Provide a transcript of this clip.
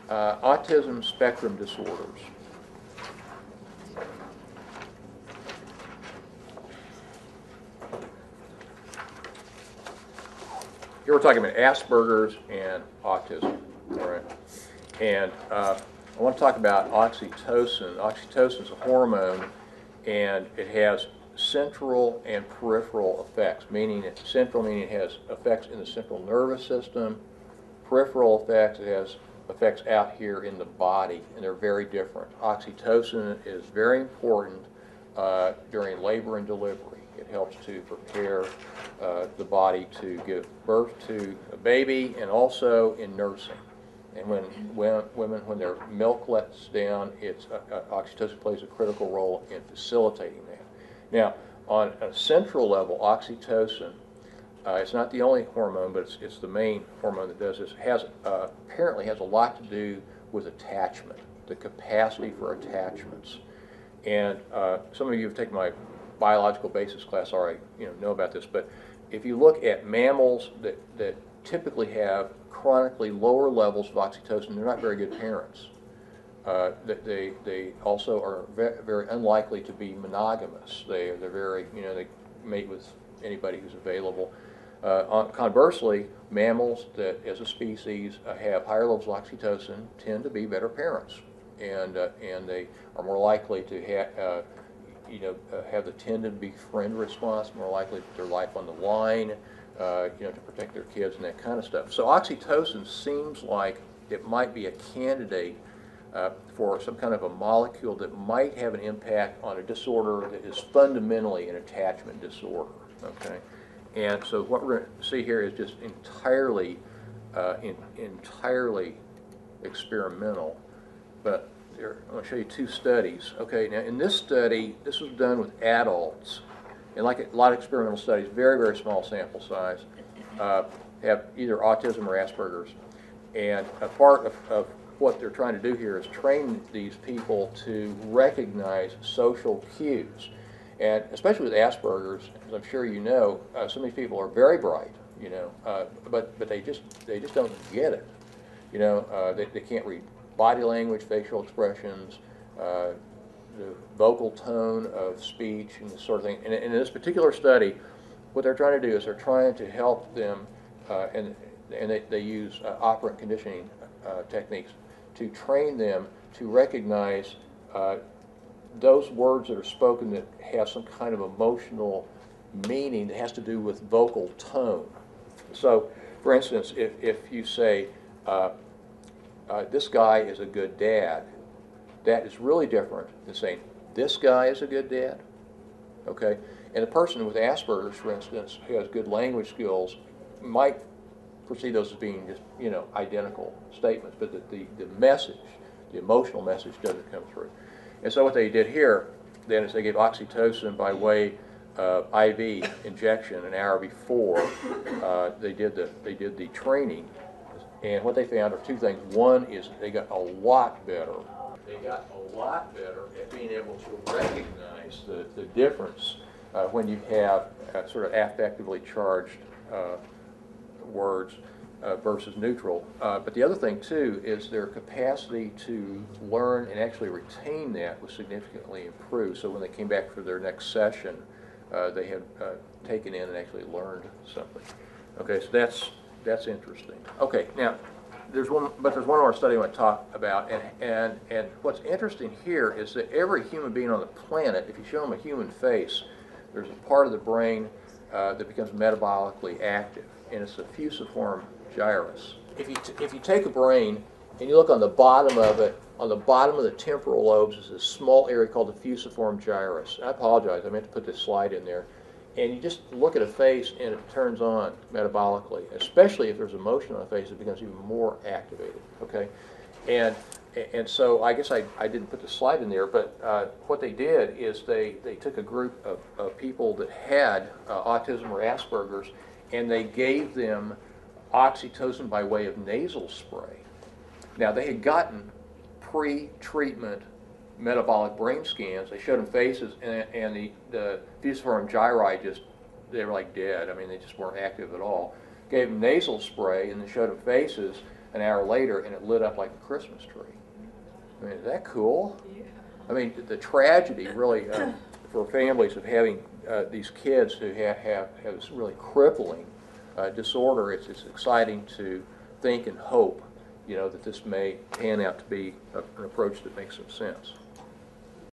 autism spectrum disorders. Here we're talking about Asperger's and autism, all right? And I want to talk about oxytocin. Oxytocin is a hormone, and it has central and peripheral effects, meaning it has effects in the central nervous system. Peripheral effects, it has effects out here in the body, and they're very different. Oxytocin is very important during labor and delivery. It helps to prepare the body to give birth to a baby, and also in nursing. And when women, when their milk lets down, oxytocin plays a critical role in facilitating that. Now, on a central level, oxytocin, it's not the only hormone, but it's the main hormone that does this. Apparently has a lot to do with attachment, the capacity for attachments. And some of you have taken my biological basis class already, know about this. But if you look at mammals that typically have chronically lower levels of oxytocin, they're not very good parents. They also are very unlikely to be monogamous. They're very, they mate with anybody who's available. Conversely, mammals that, as a species, have higher levels of oxytocin tend to be better parents, and they are more likely to have the tend to befriend response, more likely to put their life on the line, to protect their kids and that kind of stuff. So oxytocin seems like it might be a candidate for some kind of a molecule that might have an impact on a disorder that is fundamentally an attachment disorder. Okay, and so what we're going to see here is just entirely experimental, but I'm going to show you two studies. Okay, now in this study, this was done with adults, and like a lot of experimental studies, very, very small sample size, have either autism or Asperger's. And a part of what they're trying to do here is train these people to recognize social cues. And especially with Asperger's, as I'm sure you know, some of these people are very bright, but they just don't get it. They can't read body language, facial expressions, the vocal tone of speech, and this sort of thing. And in this particular study, what they're trying to do is they're trying to help them, and they use operant conditioning techniques to train them to recognize those words that are spoken that have some kind of emotional meaning that has to do with vocal tone. So, for instance, if you say, this guy is a good dad, that is really different than saying, this guy is a good dad. Okay? And a person with Asperger's, for instance, who has good language skills, might perceive those as being just, identical statements, but the message, the emotional message doesn't come through. And so what they did here then is they gave oxytocin by way of IV injection an hour before they did the training. And what they found are two things. One is they got a lot better. They got a lot better at being able to recognize the difference when you have sort of affectively charged words versus neutral. But the other thing, too, is their capacity to learn and actually retain that was significantly improved. So when they came back for their next session, they had taken in and actually learned something. Okay, so that's interesting. Okay, now there's one more study I want to talk about, and what's interesting here is that every human being on the planet, if you show them a human face, there's a part of the brain that becomes metabolically active, and it's the fusiform gyrus. If you take a brain and you look on the bottom of it, on the bottom of the temporal lobes is this small area called the fusiform gyrus. I apologize, I meant to put this slide in there. And you just look at a face and it turns on metabolically, especially if there's emotion on the face, it becomes even more activated, okay? And so I guess I didn't put the slide in there, but what they did is they took a group of people that had autism or Asperger's, and they gave them oxytocin by way of nasal spray. Now, they had gotten pre-treatment metabolic brain scans. They showed them faces, and the fusiform gyri they were like dead. I mean, they just weren't active at all. Gave them nasal spray and then showed them faces. an hour later and it lit up like a Christmas tree. I mean, is that cool? Yeah. I mean, the tragedy really for families of having these kids who have this really crippling disorder, it's exciting to think and hope, that this may pan out to be an approach that makes some sense.